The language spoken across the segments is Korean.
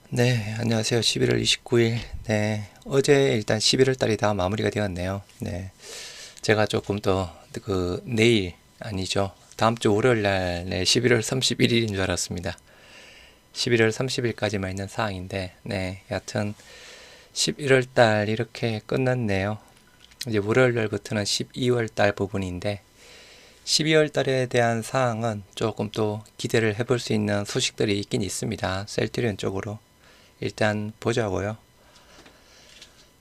네, 안녕하세요. 11월 29일. 네, 어제 일단 11월 달이 다 마무리가 되었네요. 네, 제가 조금 더 내일 아니죠. 다음 주 월요일 날, 네, 11월 31일인 줄 알았습니다. 11월 30일까지만 있는 사항인데, 네, 여하튼 11월 달 이렇게 끝났네요. 이제 월요일 날부터는 12월 달 부분인데, 12월 달에 대한 사항은 조금 또 기대를 해볼 수 있는 소식들이 있긴 있습니다. 셀트리온 쪽으로. 일단 보자고요.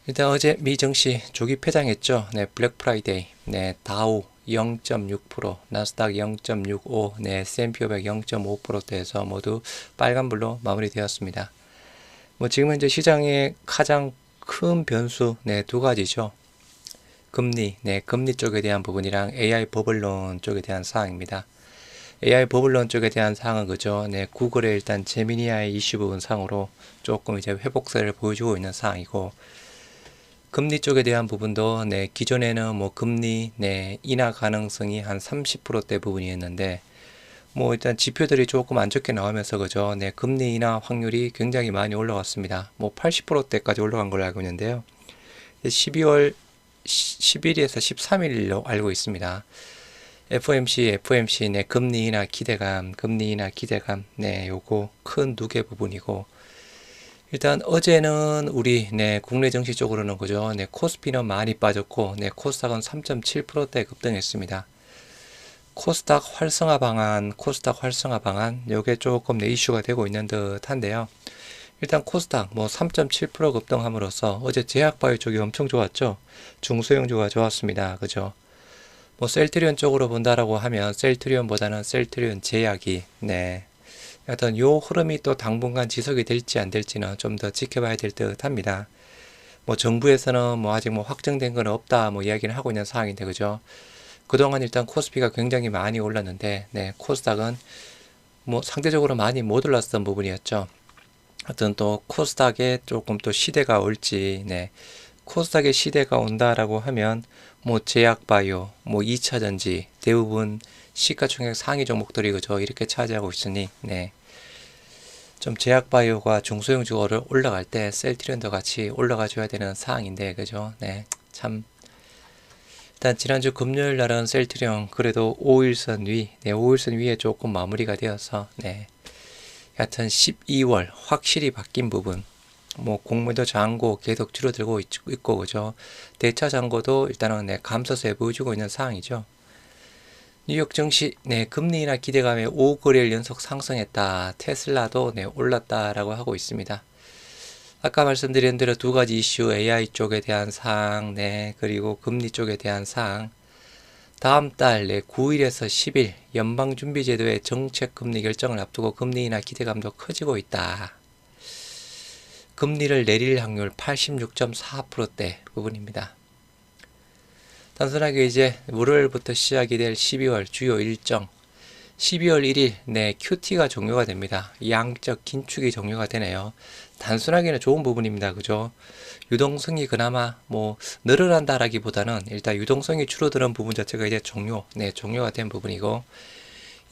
일단 어제 미 증시 조기 폐장했죠. 네, 블랙 프라이데이. 네, 다우 0.6%, 나스닥 0.65, 네, S&P 500 0.5%대에서 모두 빨간불로 마무리되었습니다. 뭐 지금 현재 시장의 가장 큰 변수 네, 두 가지죠. 금리, 네, 금리 쪽에 대한 부분이랑 AI 버블론 쪽에 대한 사항입니다. AI 버블론 쪽에 대한 사항은 그죠. 네, 구글의 일단 제미니아이 이슈 부분 상으로 조금 이제 회복세를 보여주고 있는 사항이고, 금리 쪽에 대한 부분도 네, 기존에는 뭐 금리 네, 인하 가능성이 한 30%대 부분이었는데 뭐 일단 지표들이 조금 안 좋게 나오면서 그죠. 네, 금리 인하 확률이 굉장히 많이 올라갔습니다. 뭐 80%대까지 올라간 걸로 알고 있는데요. 12월 10일에서 13일로 알고 있습니다. FOMC 네, 금리 인하 기대감, 금리 인하 기대감, 네, 요거 큰 두 개 부분이고, 일단 어제는 우리 네, 국내 증시 쪽으로는 그죠. 네, 코스피는 많이 빠졌고, 네, 코스닥은 3.7%대 급등했습니다. 코스닥 활성화 방안, 요게 조금 네, 이슈가 되고 있는 듯한데요. 일단 코스닥 뭐 3.7% 급등함으로써 어제 제약바이오 쪽이 엄청 좋았죠. 중소형주가 좋았습니다. 그죠? 뭐 셀트리온 쪽으로 본다라고 하면 셀트리온보다는 셀트리온 제약이 네, 어떤 요 흐름이 또 당분간 지속이 될지 안 될지는 좀 더 지켜봐야 될 듯 합니다. 뭐 정부에서는 뭐 아직 뭐 확정된 건 없다 뭐 이야기를 하고 있는 상황인데 그죠. 그동안 일단 코스피가 굉장히 많이 올랐는데 네, 코스닥은 뭐 상대적으로 많이 못 올랐던 부분이었죠. 하여튼 또 코스닥에 조금 또 시대가 올지 네, 코스닥의 시대가 온다라고 하면 뭐 제약바이오, 뭐 2차전지 대부분 시가총액 상위 종목들이 그죠 이렇게 차지하고 있으니 네. 좀 제약바이오가 중소형주가 올라갈 때 셀트리온도 같이 올라가 줘야 되는 사항인데 그죠? 네. 참 일단 지난주 금요일 날은 셀트리온 그래도 5일선 위, 네, 5일선 위에 조금 마무리가 되어서 네. 여하튼 12월 확실히 바뀐 부분 뭐 공매도 잔고 계속 줄어들고 있고 그죠? 대차 잔고도 일단은 네, 감소세 보여주고 있는 상황이죠. 뉴욕 증시 네, 금리 인하 기대감에 5거래일 연속 상승했다. 테슬라도 네, 올랐다라고 하고 있습니다. 아까 말씀드린 대로 두 가지 이슈 AI 쪽에 대한 사항, 네, 그리고 금리 쪽에 대한 사항. 다음 달 네, 9일에서 10일 연방준비제도의 정책 금리 결정을 앞두고 금리 인하 기대감도 커지고 있다. 금리를 내릴 확률 86.4%대 부분입니다. 단순하게 이제 월요일부터 시작이 될 12월 주요 일정 12월 1일 네 QT가 종료가 됩니다. 양적 긴축이 종료가 되네요. 단순하게는 좋은 부분입니다. 그죠? 유동성이 그나마 뭐 늘어난다라기보다는 일단 유동성이 줄어드는 부분 자체가 이제 종료가 된 부분이고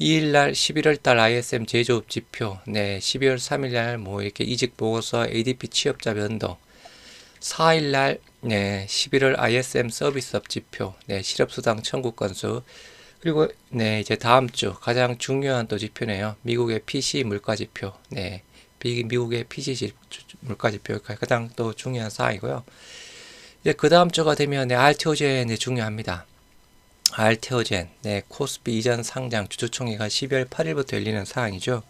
2일 날 11월 달 ISM 제조업 지표, 네 12월 3일 날뭐 이렇게 이직 보고서 ADP 취업자 변동 4일 날 네, 11월 ISM 서비스업 지표, 네, 실업수당 청구 건수, 그리고 네, 이제 다음 주 가장 중요한 또 지표네요. 미국의 PC 물가 지표, 네, 미국의 PC 물가 지표가 가장 또 중요한 사항이고요. 이제 그 다음 주가 되면 네, 알테오젠이 중요합니다. 알테오젠, 네, 코스피 이전 상장 주주총회가 12월 8일부터 열리는 사항이죠.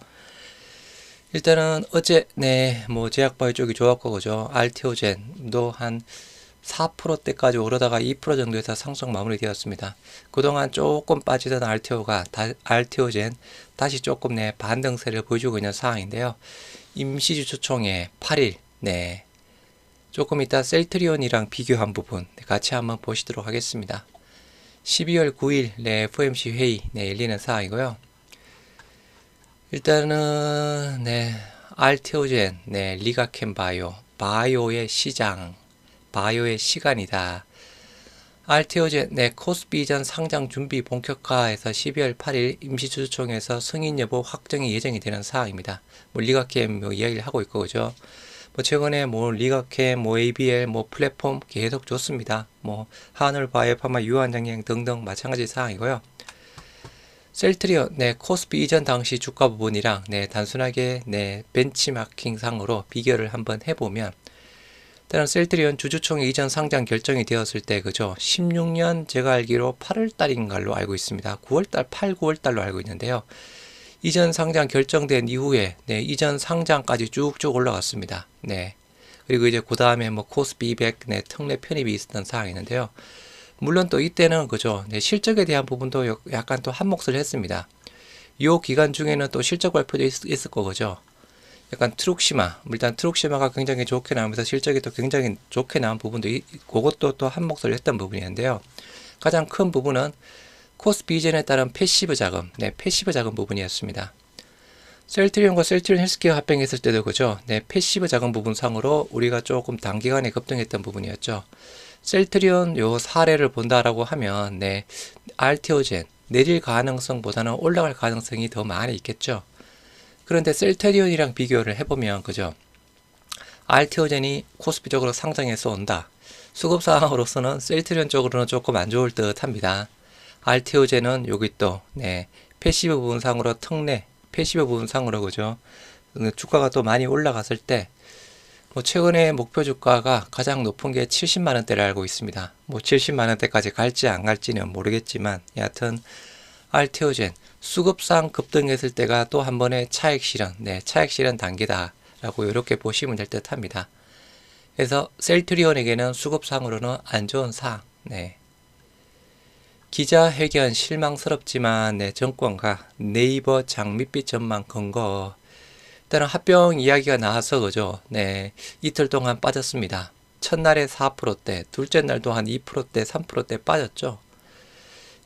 일단은 어제 네, 뭐 제약바이오 쪽이 좋았고 그죠. 알테오젠도 한 4%대까지 오르다가 2% 정도에서 상승 마무리되었습니다. 그동안 조금 빠지던 알테오젠 다시 조금 내 반등세를 보여주고 있는 상황인데요. 임시주주총회 8일 네 조금 이따 셀트리온이랑 비교한 부분 같이 한번 보시도록 하겠습니다. 12월 9일 네 FOMC 회의 네 열리는 사항이고요. 일단은 네 알테오젠 네 리가켄 바이오의 시장 바이오의 시간이다. 알테오젠 네, 코스피 이전 상장 준비 본격화해서 12월 8일 임시주주총회에서 승인 여부 확정이 예정이 되는 사항입니다. 뭐 리가캠 뭐 이야기를 하고 있고 그죠. 뭐 최근에 뭐 리가캠, 뭐 ABL, 뭐 플랫폼 계속 좋습니다. 뭐 한울, 바이오파마, 유한양행 등등 마찬가지 사항이고요. 셀트리온 네, 코스피 이전 당시 주가 부분이랑 네, 단순하게 네, 벤치마킹 상으로 비교를 한번 해보면 일단은 셀트리온 주주총회 이전 상장 결정이 되었을 때 그죠 16년 제가 알기로 8월달인 걸로 알고 있습니다. 9월달 8, 9월달로 알고 있는데요. 이전 상장 결정된 이후에 네, 이전 상장까지 쭉쭉 올라갔습니다. 네. 그리고 이제 그 다음에 뭐 코스피 200 네, 특례 편입이 있었던 사항이었는데요. 물론 또 이때는 그죠 네, 실적에 대한 부분도 약간 또 한몫을 했습니다. 이 기간 중에는 또 실적 발표도 있을 거죠. 약간 트룩시마, 일단 트룩시마가 굉장히 좋게 나오면서 실적이 또 굉장히 좋게 나온 부분도 그것도 또 한몫을 했던 부분이었는데요. 가장 큰 부분은 코스피 이전에 따른 패시브 자금, 네, 패시브 자금 부분이었습니다. 셀트리온과 셀트리온 헬스케어 합병했을 때도 그죠, 네, 패시브 자금 부분 상으로 우리가 조금 단기간에 급등했던 부분이었죠. 셀트리온 요 사례를 본다라고 하면, 네, 알테오젠 내릴 가능성보다는 올라갈 가능성이 더 많이 있겠죠. 그런데 셀트리온이랑 비교를 해보면 그죠 알테오젠이 코스피 쪽으로 상장해서 온다. 수급 상황으로서는 셀트리온 쪽으로는 조금 안 좋을 듯 합니다. 알테오젠은 여기 또 네, 패시브 부분상으로 특례 패시브 부분상으로 그죠 주가가 또 많이 올라갔을 때 뭐 최근에 목표 주가가 가장 높은 게 70만원대를 알고 있습니다. 뭐 70만원대까지 갈지 안 갈지는 모르겠지만 여하튼 알테오젠 수급상 급등했을 때가 또 한 번의 차익 실현, 네, 차익 실현 단계다라고 이렇게 보시면 될 듯합니다. 그래서 셀트리온에게는 수급상으로는 안 좋은 사항. 네. 기자회견 실망스럽지만 네, 정권과 네이버 장밋빛 전망 근거. 일단은 합병 이야기가 나와서 그죠. 네, 이틀 동안 빠졌습니다. 첫날에 4%대, 둘째 날도 한 2%대, 3%대 빠졌죠.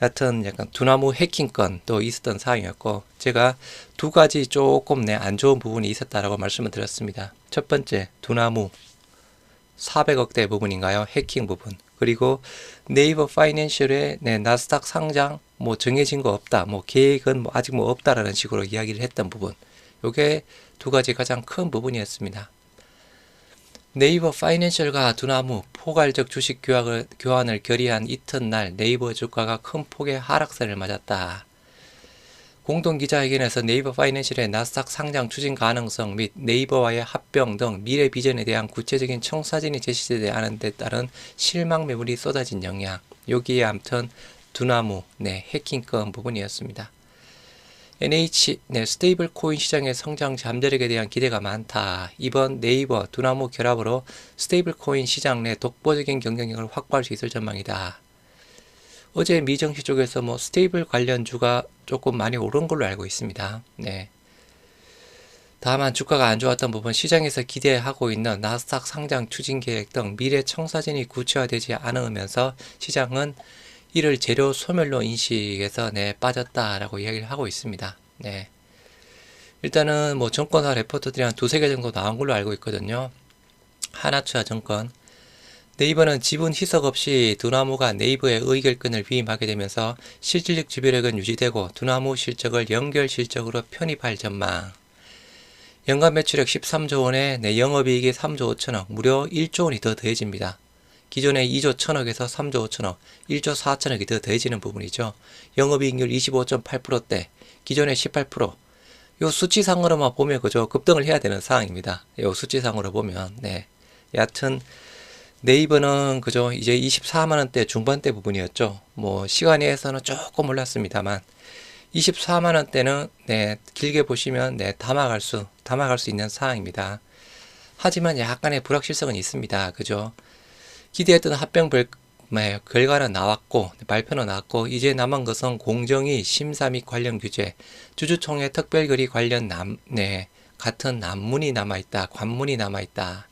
여하튼 약간 두나무 해킹건도 있었던 사항이었고 제가 두 가지 조금 안 좋은 부분이 있었다라고 말씀을 드렸습니다. 첫 번째 두나무 400억대 부분인가요? 해킹 부분. 그리고 네이버 파이낸셜의 나스닥 상장 뭐 정해진 거 없다. 뭐 계획은 뭐 아직 뭐 없다라는 식으로 이야기를 했던 부분. 요게 두 가지 가장 큰 부분이었습니다. 네이버 파이낸셜과 두나무 포괄적 주식 교환을 결의한 이튿날 네이버 주가가 큰 폭의 하락세를 맞았다. 공동기자회견에서 네이버 파이낸셜의 나스닥 상장 추진 가능성 및 네이버와의 합병 등 미래 비전에 대한 구체적인 청사진이 제시되지 않은 데 따른 실망 매물이 쏟아진 영향. 여기에 아무튼 두나무, 해킹건 부분이었습니다. NH, 스테이블 코인 시장의 성장 잠재력에 대한 기대가 많다. 이번 네이버, 두나무 결합으로 스테이블 코인 시장 내 독보적인 경쟁력을 확보할 수 있을 전망이다. 어제 미증시 쪽에서 뭐 스테이블 관련주가 조금 많이 오른 걸로 알고 있습니다. 네. 다만 주가가 안 좋았던 부분 시장에서 기대하고 있는 나스닥 상장 추진 계획 등 미래 청사진이 구체화되지 않으면서 시장은 이를 재료 소멸로 인식해서 빠졌다라고 이야기를 하고 있습니다. 네. 일단은 뭐 증권사 레포트들이 한 두세 개 정도 나온 걸로 알고 있거든요. 하나투자 증권. 네이버는 지분 희석 없이 두나무가 네이버의 의결권을 위임하게 되면서 실질적 지배력은 유지되고 두나무 실적을 연결 실적으로 편입할 전망. 연간 매출액 13조 원에 영업이익이 3조 5천억, 무려 1조 원이 더 더해집니다. 기존의 2조 1천억에서 3조 5천억, 1조 4천억이 더 더해지는 부분이죠. 영업이익률 25.8%대, 기존의 18%. 요 수치상으로만 보면 그죠 급등을 해야 되는 상황입니다. 요 수치상으로 보면 여하튼 네이버는 그죠 이제 24만원대 중반대 부분이었죠. 뭐 시간에서는 조금 올랐습니다만 24만원대는 길게 보시면 담아갈 수 있는 상황입니다. 하지만 약간의 불확실성은 있습니다. 그죠? 기대했던 합병 결과는 나왔고 발표는 나왔고 이제 남은 것은 공정위 심사 및 관련 규제, 주주총회 특별결의 관련 같은 난문이 남아있다. 관문이 남아있다.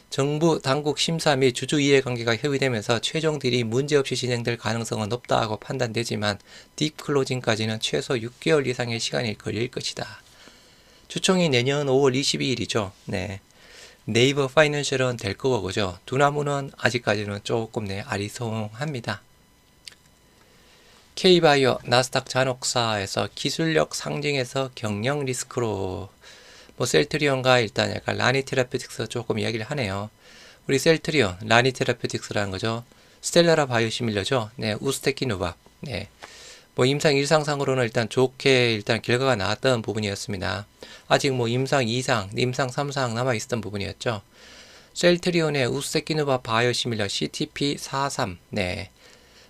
정부 당국 심사 및 주주 이해관계가 협의되면서 최종 딜이 문제없이 진행될 가능성은 높다고 판단되지만 딥클로징까지는 최소 6개월 이상의 시간이 걸릴 것이다. 주총이 내년 5월 22일이죠. 네이버 파이낸셜은 될 거고, 그죠? 두나무는 아직까지는 조금 아리송합니다. K바이오 나스닥 잔혹사에서 기술력 상징에서 경영 리스크로 셀트리온과 일단 약간 라니 테라피틱스 조금 이야기를 하네요. 우리 셀트리온, 라니 테라피틱스라는 거죠. 스텔라라 바이오시밀러죠. 네, 우스테키누밥. 네. 임상 1상상으로는 일단 좋게 일단 결과가 나왔던 부분이었습니다. 아직 임상 2상, 임상 3상 남아있었던 부분이었죠. 셀트리온의 우스테키누밥 바이오시밀러 CTP43. 네.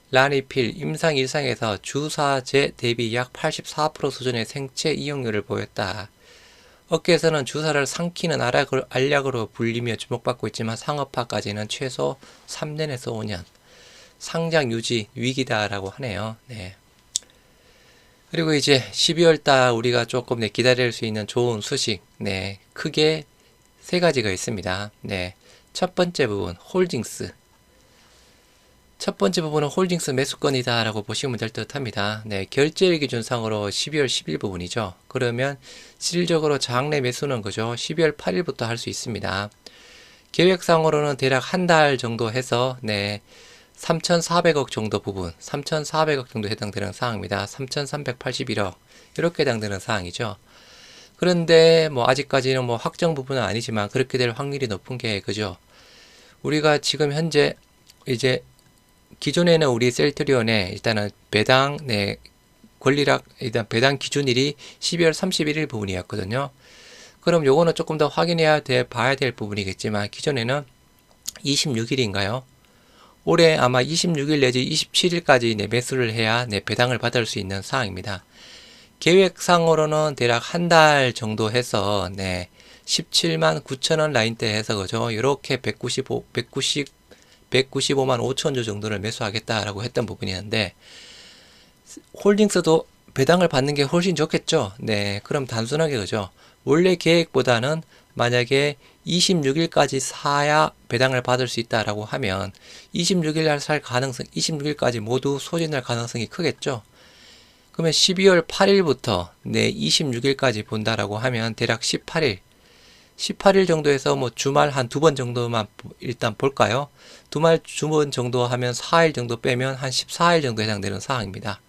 라니필 임상 1상에서 주사제 대비 약 84% 수준의 생체 이용률을 보였다. 업계에서는 주사를 삼키는 알약으로 불리며 주목받고 있지만 상업화까지는 최소 3년에서 5년. 상장 유지 위기다라고 하네요. 네. 그리고 이제 12월달 우리가 조금 기다릴 수 있는 좋은 소식. 네. 크게 세 가지가 있습니다. 네. 첫 번째 부분, 홀딩스. 첫 번째 부분은 홀딩스 매수건이다 라고 보시면 될 듯 합니다. 네, 결제일 기준상으로 12월 10일 부분이죠. 그러면 실질적으로 장내 매수는 그죠? 12월 8일부터 할 수 있습니다. 계획상으로는 대략 한 달 정도 해서 3,400억 정도 부분, 3,400억 정도 해당되는 사항입니다. 3,381억 이렇게 해당되는 사항이죠. 그런데 아직까지는 확정 부분은 아니지만 그렇게 될 확률이 높은 게 그죠? 우리가 지금 현재 이제 기존에는 우리 셀트리온에 일단은 배당 권리락 일단 배당 기준일이 12월 31일 부분이었거든요. 그럼 요거는 조금 더 봐야 될 부분이겠지만 기존에는 26일인가요? 올해 아마 26일 내지 27일까지 매수를 해야 배당을 받을 수 있는 사항입니다. 계획상으로는 대략 한 달 정도 해서 17만 9천원 라인대 해서 그죠? 이렇게 195만 5천 주 정도를 매수하겠다라고 했던 부분이었는데 홀딩스도 배당을 받는 게 훨씬 좋겠죠. 네, 그럼 단순하게 그죠. 원래 계획보다는 만약에 26일까지 사야 배당을 받을 수 있다라고 하면 26일 날 살 가능성, 26일까지 모두 소진할 가능성이 크겠죠. 그러면 12월 8일부터 26일까지 본다라고 하면 대략 18일 정도에서 주말 한 두 번 정도만 일단 볼까요? 두 번 정도 하면 4일 정도 빼면 한 14일 정도 해당되는 사항입니다.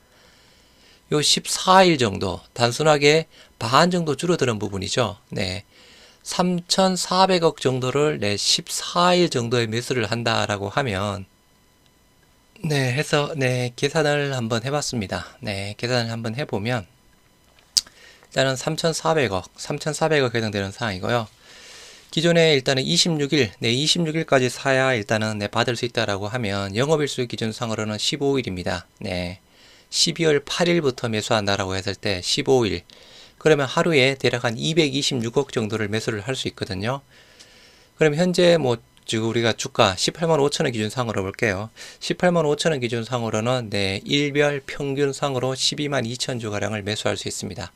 요 14일 정도, 단순하게 반 정도 줄어드는 부분이죠. 네. 3,400억 정도를 14일 정도의 매수를 한다라고 하면 해서 계산을 한번 해봤습니다. 계산을 한번 해보면 일단은 3,400억 해당되는 사항이고요. 기존에 일단은 26일까지 사야 일단은 받을 수 있다라고 하면 영업일수 기준상으로는 15일입니다. 12월 8일부터 매수한다라고 했을 때 15일. 그러면 하루에 대략 한 226억 정도를 매수를 할 수 있거든요. 그럼 현재 지금 우리가 주가 18만 5천원 기준상으로 볼게요. 18만 5천원 기준상으로는 일별 평균상으로 12만 2천 주가량을 매수할 수 있습니다.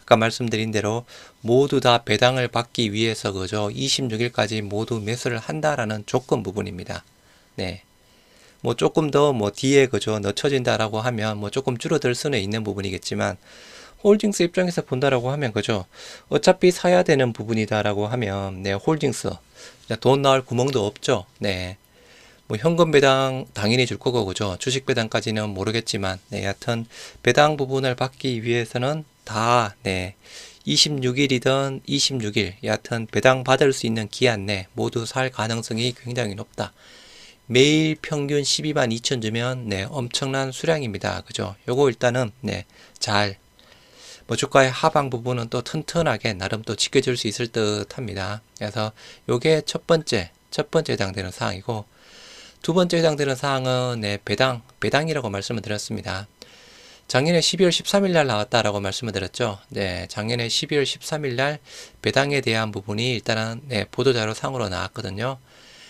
아까 말씀드린 대로 모두 다 배당을 받기 위해서 그죠? 26일까지 모두 매수를 한다라는 조건 부분입니다. 조금 더 뒤에 그죠? 늦춰진다라고 하면 조금 줄어들 수는 있는 부분이겠지만 홀딩스 입장에서 본다라고 하면 그죠? 어차피 사야 되는 부분이다라고 하면 홀딩스 돈 나올 구멍도 없죠. 현금 배당 당연히 줄 거고 그죠? 주식 배당까지는 모르겠지만 여하튼 배당 부분을 받기 위해서는 다 26일이든 26일 여하튼 배당 받을 수 있는 기한 내 모두 살 가능성이 굉장히 높다. 매일 평균 12만 2천 주면 엄청난 수량입니다. 그죠? 요거 일단은 잘 주가의 하방 부분은 또 튼튼하게 나름 또 지켜줄 수 있을 듯 합니다. 그래서 요게 첫 번째 해당되는 사항이고 두 번째 해당되는 사항은 배당이라고 말씀을 드렸습니다. 작년에 12월 13일 날 나왔다라고 말씀을 드렸죠. 작년에 12월 13일 날 배당에 대한 부분이 일단은 보도자료 상으로 나왔거든요.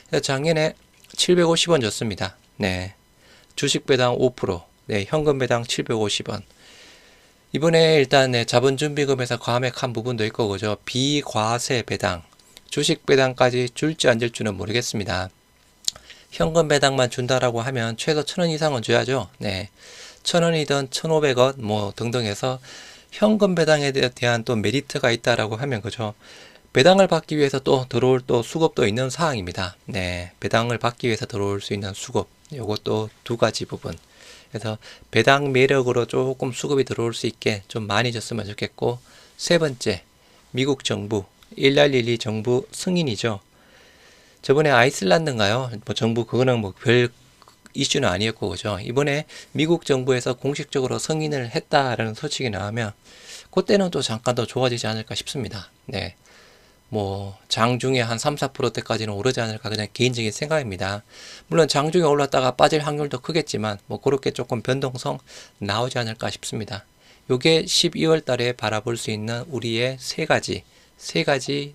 그래서 작년에 750원 줬습니다. 주식 배당 5%, 현금 배당 750원. 이번에 일단 자본준비금에서 과매한 부분도 있고 그죠. 비과세 배당, 주식 배당까지 줄지 안 줄지는 모르겠습니다. 현금 배당만 준다라고 하면 최소 1,000원 이상은 줘야죠. 1,000원이든 1,500원 등등 해서 현금 배당에 대한 또 메리트가 있다라고 하면 그죠. 배당을 받기 위해서 또 들어올 또 수급도 있는 상황입니다. 네, 배당을 받기 위해서 들어올 수 있는 수급, 요것도 두 가지 부분. 그래서 배당 매력으로 조금 수급이 들어올 수 있게 좀 많이 줬으면 좋겠고, 세 번째, 미국 정부 1112 정부 승인이죠. 저번에 아이슬란드인가요? 뭐 정부 그거는 뭐 별 이슈는 아니었고, 그죠? 이번에 미국 정부에서 공식적으로 승인을 했다라는 소식이 나오면 그때는 또 잠깐 더 좋아지지 않을까 싶습니다. 네. 뭐 장중에 한 3, 4%대까지는 오르지 않을까 그냥 개인적인 생각입니다. 물론 장중에 올랐다가 빠질 확률도 크겠지만 뭐 그렇게 조금 변동성 나오지 않을까 싶습니다. 요게 12월 달에 바라볼 수 있는 우리의 세 가지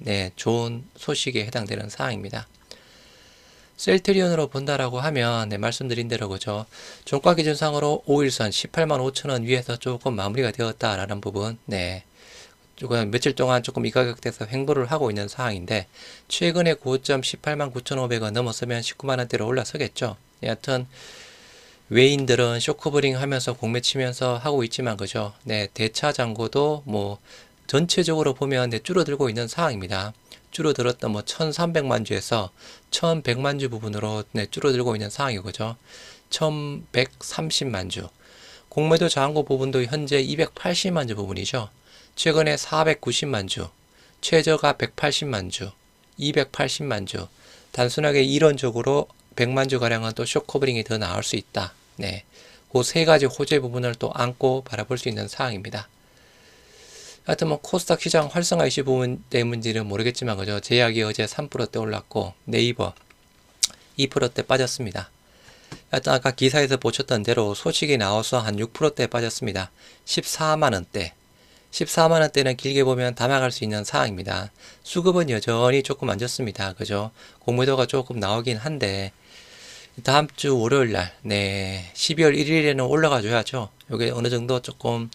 네, 좋은 소식에 해당되는 사항입니다. 셀트리온으로 본다라고 하면 네, 말씀드린 대로 그죠. 종가 기준상으로 5일선 185,000원 위에서 조금 마무리가 되었다라는 부분. 네. 조금 며칠 동안 조금 이 가격대에서 횡보를 하고 있는 상황인데 최근에 고점 189,500원 넘었으면 19만원대로 올라서겠죠. 여하튼 외인들은 쇼커버링 하면서 공매 치면서 하고 있지만 그죠. 네, 대차 잔고도 뭐 전체적으로 보면 네, 줄어들고 있는 상황입니다. 줄어들었던 뭐 1,300만 주에서 1,100만 주 부분으로 네, 줄어들고 있는 상황이고 그죠. 1,130만 주. 공매도 잔고 부분도 현재 280만 주 부분이죠. 최근에 490만 주, 최저가 180만 주, 280만 주. 단순하게 이론적으로 100만 주 가량은 또 쇼커버링이 더 나올 수 있다. 네, 그 세 가지 호재 부분을 또 안고 바라볼 수 있는 사항입니다. 하여튼 뭐 코스닥 시장 활성화 이슈 부분 때문인지는 모르겠지만 그죠. 제약이 어제 3%대 올랐고 네이버 2%대 빠졌습니다. 하여튼 아까 기사에서 보셨던 대로 소식이 나와서 한 6%대 빠졌습니다. 14만원대. 14만원대는 길게 보면 담아갈 수 있는 상황입니다. 수급은 여전히 조금 안 좋습니다. 그죠? 공매도가 조금 나오긴 한데 다음 주 월요일날 네 12월 1일에는 올라가 줘야죠. 요게 어느 정도 조금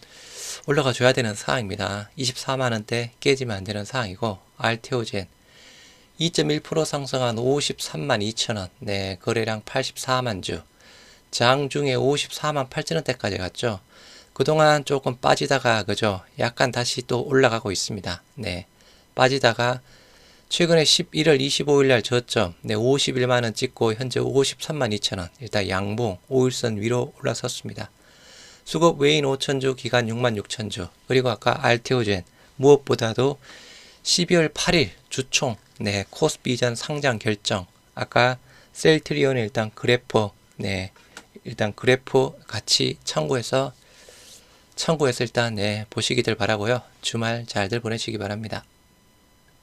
올라가 줘야 되는 상황입니다. 24만원대 깨지면 안 되는 상황이고 알테오젠 2.1% 상승한 53만 2천원 네 거래량 84만 주 장중에 54만 8천원대까지 갔죠. 그동안 조금 빠지다가 그죠 약간 다시 또 올라가고 있습니다. 네 빠지다가 최근에 11월 25일 날 저점 네 51만원 찍고 현재 53만 2천원 일단 양봉 5일선 위로 올라섰습니다. 수급 외인 5천주 기간 6만 6천주 그리고 아까 알테오젠 무엇보다도 12월 8일 주총 네 코스피 이전 상장 결정 아까 셀트리온 일단 그래프 네 일단 그래프 같이 참고해서 일단 네 보시기들 바라고요. 주말 잘들 보내시기 바랍니다.